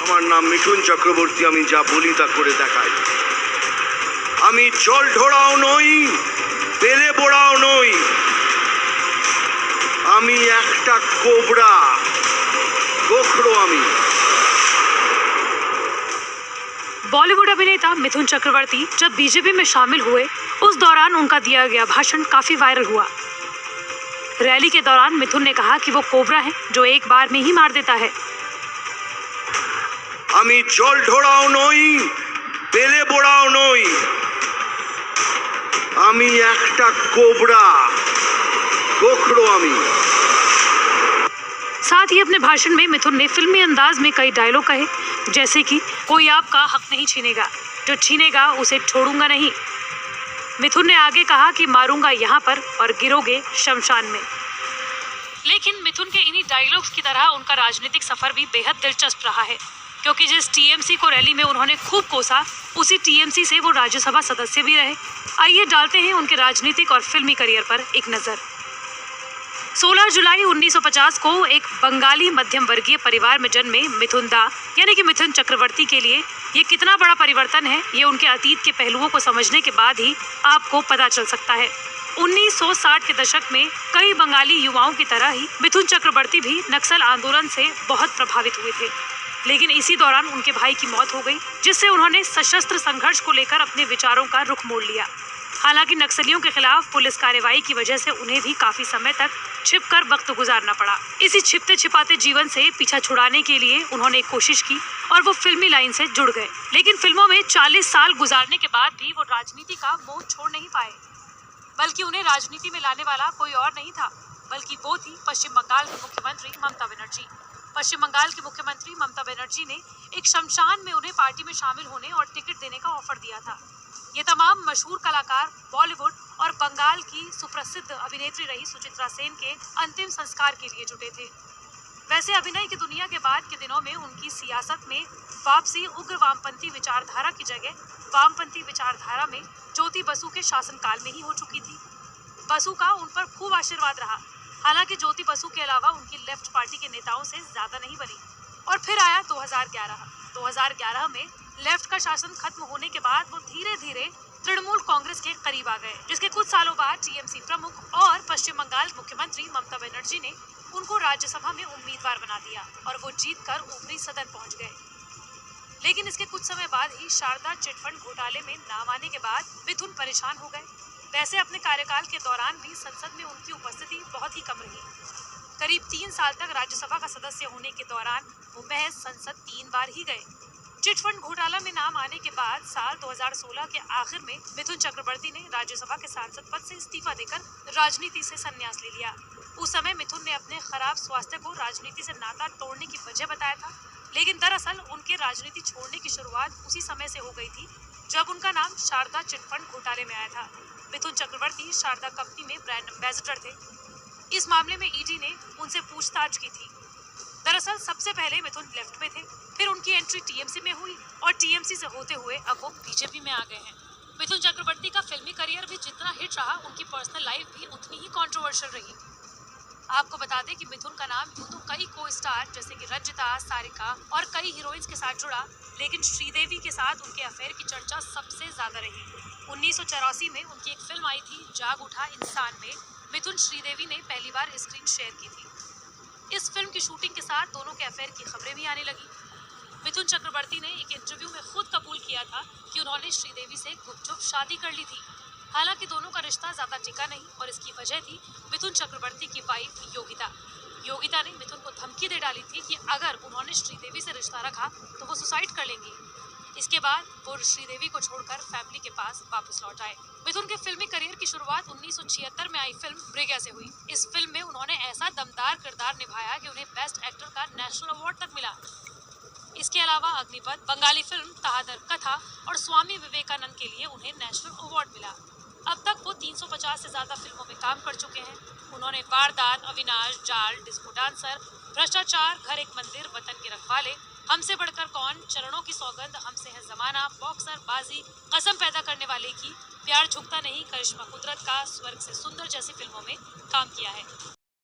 আমার নাম মিঠুন চক্রবর্তী, আমি যা বলি তা করে দেখাই। আমি জল ঢোড়াও নই, বেলে বোড়াও নই, আমি একটা কোবরা, गोखरो আমি। बॉलीवुड अभिनेता मिथुन चक्रवर्ती जब बीजेपी में शामिल हुए उस दौरान उनका दिया गया भाषण काफी वायरल हुआ। रैली के दौरान मिथुन ने कहा कि वो कोबरा है जो एक बार में ही मार देता है। আমি জল ঢোড়াও নই, বেলে বোড়াও নই, আমি একটা কোবরা, गोखरो আমি। साथ ही अपने भाषण में मिथुन ने फिल्मी अंदाज में कई डायलॉग कहे, जैसे कि कोई आपका हक नहीं छीनेगा, जो छीनेगा उसे छोड़ूंगा नहीं। मिथुन ने आगे कहा कि मारूंगा यहाँ पर और गिरोगे शमशान में। लेकिन मिथुन के इन्हीं डायलॉग्स की तरह उनका राजनीतिक सफर भी बेहद दिलचस्प रहा है, क्योंकि जिस टीएमसी को रैली में उन्होंने खूब कोसा, उसी टीएमसी से वो राज्यसभा सदस्य भी रहे। आइए डालते हैं उनके राजनीतिक और फिल्मी करियर पर एक नजर। 16 जुलाई 1950 को एक बंगाली मध्यम वर्गीय परिवार में जन्मे मिथुन दा यानी कि मिथुन चक्रवर्ती के लिए ये कितना बड़ा परिवर्तन है, ये उनके अतीत के पहलुओं को समझने के बाद ही आपको पता चल सकता है। 1960 के दशक में कई बंगाली युवाओं की तरह ही मिथुन चक्रवर्ती भी नक्सल आंदोलन से बहुत प्रभावित हुए थे, लेकिन इसी दौरान उनके भाई की मौत हो गई, जिससे उन्होंने सशस्त्र संघर्ष को लेकर अपने विचारों का रुख मोड़ लिया। हालांकि नक्सलियों के खिलाफ पुलिस कार्रवाई की वजह से उन्हें भी काफी समय तक छिपकर वक्त गुजारना पड़ा। इसी छिपते छिपाते जीवन से पीछा छुड़ाने के लिए उन्होंने कोशिश की और वो फिल्मी लाइन से जुड़ गए, लेकिन फिल्मों में 40 साल गुजारने के बाद भी वो राजनीति का मोह छोड़ नहीं पाए। बल्कि उन्हें राजनीति में लाने वाला कोई और नहीं था, बल्कि वो थी पश्चिम बंगाल की मुख्यमंत्री ममता बनर्जी। पश्चिम बंगाल की मुख्यमंत्री ममता बनर्जी ने एक शमशान में उन्हें पार्टी में शामिल होने और टिकट देने का ऑफर दिया था। ये तमाम मशहूर कलाकार बॉलीवुड और बंगाल की सुप्रसिद्ध अभिनेत्री रही सुचित्रा सेन के अंतिम संस्कार के लिए जुटे थे। वैसे अभिनय की दुनिया के बाद के दिनों में उनकी सियासत में वापसी उग्र वामपंथी विचारधारा की जगह वामपंथी विचारधारा में ज्योति बसु के शासनकाल में ही हो चुकी थी। बसु का उन पर खूब आशीर्वाद रहा। हालांकि ज्योति बसु के अलावा उनकी लेफ्ट पार्टी के नेताओं से ज्यादा नहीं बनी। और फिर आया 2011 में लेफ्ट का शासन खत्म होने के बाद वो धीरे धीरे तृणमूल कांग्रेस के करीब आ गए, जिसके कुछ सालों बाद टीएमसी प्रमुख और पश्चिम बंगाल मुख्यमंत्री ममता बनर्जी ने उनको राज्यसभा में उम्मीदवार बना दिया और वो जीतकर ऊपरी सदन पहुंच गए। लेकिन इसके कुछ समय बाद ही शारदा चिटफंड घोटाले में नाम आने के बाद मिथुन परेशान हो गए। वैसे अपने कार्यकाल के दौरान भी संसद में उनकी उपस्थिति बहुत ही कम रही। करीब 3 साल तक राज्यसभा का सदस्य होने के दौरान वो महज संसद 3 बार ही गए। चिटफंड घोटाला में नाम आने के बाद साल 2016 के आखिर में मिथुन चक्रवर्ती ने राज्यसभा के सांसद पद से इस्तीफा देकर राजनीति से संन्यास ले लिया। उस समय मिथुन ने अपने खराब स्वास्थ्य को राजनीति से नाता तोड़ने की वजह बताया था, लेकिन दरअसल उनके राजनीति छोड़ने की शुरुआत उसी समय से हो गई थी जब उनका नाम शारदा चिटफंड घोटाले में आया था। मिथुन चक्रवर्ती शारदा कंपनी में ब्रांड एम्बेसडर थे। इस मामले में ईडी ने उनसे पूछताछ की थी। दरअसल सबसे पहले मिथुन लेफ्ट में थे, फिर उनकी एंट्री टीएमसी में हुई और टीएमसी से होते हुए अब वो बीजेपी में आ गए हैं। मिथुन चक्रवर्ती का फिल्मी करियर भी जितना हिट रहा, उनकी पर्सनल लाइफ भी उतनी ही कंट्रोवर्शियल रही। आपको बता दें कि मिथुन का नाम यूं तो कई को स्टार जैसे कि रंजिता, सारिका और कई हीरोइंस के साथ जुड़ा, लेकिन श्रीदेवी के साथ उनके अफेयर की चर्चा सबसे ज्यादा रही। 1984 में उनकी एक फिल्म आई थी जाग उठा इंसान में मिथुन श्रीदेवी ने पहली बार स्क्रीन शेयर की थी। इस फिल्म की शूटिंग के साथ दोनों के अफेयर की खबरें भी आने लगी। मिथुन चक्रवर्ती ने एक इंटरव्यू में खुद कबूल किया था कि उन्होंने श्रीदेवी से गुपचुप शादी कर ली थी। हालांकि दोनों का रिश्ता ज्यादा टिका नहीं और इसकी वजह थी मिथुन चक्रवर्ती की वाइफ योगिता ने मिथुन को धमकी दे डाली थी कि अगर उन्होंने श्रीदेवी से रिश्ता रखा तो वो सुसाइड कर लेंगी। इसके बाद वो श्रीदेवी को छोड़कर फैमिली के पास वापस लौट आए। मिथुन के फिल्मी करियर की शुरुआत 1976 में आई फिल्म ब्रेगा से हुई। इस फिल्म में उन्होंने ऐसा दमदार किरदार निभाया कि उन्हें बेस्ट एक्टर का नेशनल अवार्ड तक मिला। इसके अलावा अग्निपथ, बंगाली फिल्म तहादर कथा और स्वामी विवेकानंद के लिए उन्हें नेशनल अवार्ड मिला। अब तक वो 350 से ज्यादा फिल्मों में काम कर चुके हैं। उन्होंने वारदात, अविनाश, जाल, डिस्को डांसर, भ्रष्टाचार, घर एक मंदिर, वतन के रखवाले, हमसे बढ़कर कौन, चरणों की सौगंध, हमसे है जमाना, बॉक्सर, बाजी, कसम पैदा करने वाले की, प्यार झुकता नहीं, करिश्मा कुदरत का, स्वर्ग से सुंदर जैसी फिल्मों में काम किया है।